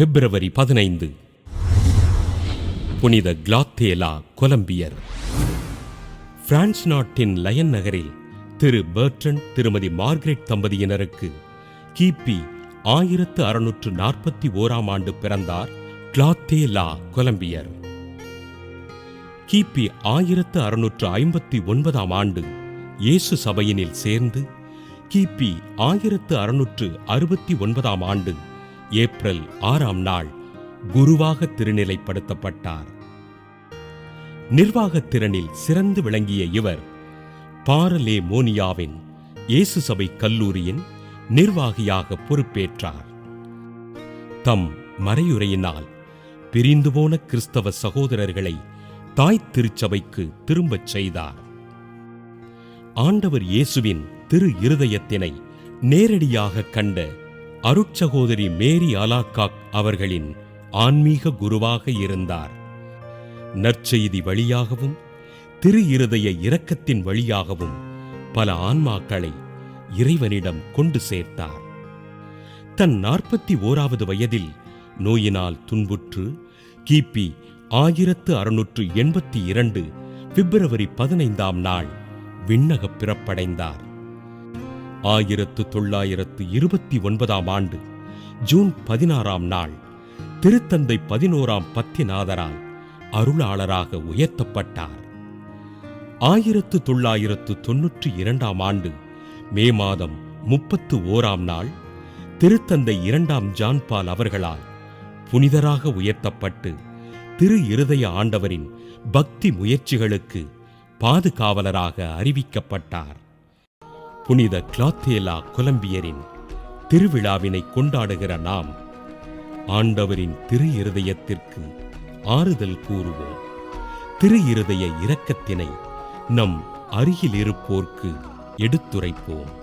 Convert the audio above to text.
பிப்ரவரி 15. புனித கிளாத்தேலா கொலம்பியர். பிரான்ஸ் நாட்டின் லயன் நகரில் திரு பெர்ட்ரண்ட் திருமதி மார்கரெட் தம்பதியினருக்கு கிபி 1641 பிறந்தார் கிளாத்தேலா கொலம்பியர். கிபி 1659 இயேசு சபையினில் சேர்ந்து கிபி 1669 ஏப்ரல் 6 குருவாக திருநிலைப்படுத்தப்பட்டார். நிர்வாகத் திறனில் சிறந்து விளங்கிய இவர் பாரலேமோனியாவின் இயேசு சபை கல்லூரியின் நிர்வாகியாக பொறுப்பேற்றார். தம் மறையுரையினால் பிரிந்து போன கிறிஸ்தவ சகோதரர்களை தாய் திருச்சபைக்கு திரும்பச் செய்தார். ஆண்டவர் இயேசுவின் திரு இருதயத்தினை நேரடியாக கண்ட அருட்சகோதரி மேரி அலாகாக் அவர்களின் ஆன்மீக குருவாக இருந்தார். நற்செய்தி வழியாகவும் திரு இருதய இரக்கத்தின் வழியாகவும் பல ஆன்மாக்களை இறைவனிடம் கொண்டு சேர்த்தார். தன் 41வது வயதில் நோயினால் துன்புற்று கிபி 1682 பிப்ரவரி 15 விண்ணகப் பிறப்படைந்தார். 1929 ஜூன் 16 திருத்தந்தை 11 பத்திநாதரால் அருளாளராக உயர்த்தப்பட்டார். 1992 மே மாதம் 31 திருத்தந்தை 2 ஜான் பால் அவர்களால் புனிதராக உயர்த்தப்பட்டு திரு இருதய ஆண்டவரின் பக்தி முயற்சிகளுக்கு பாதுகாவலராக அறிவிக்கப்பட்டார். புனித கிளாத்தேலா கொலம்பியரின் திருவிழாவினை கொண்டாடுகிற நாம் ஆண்டவரின் திரு இருதயத்திற்கு ஆறுதல் கூறுவோம். திரு இருதய இரக்கத்தினை நம் அருகில் இருப்போர்க்கு எடுத்துரைப்போம்.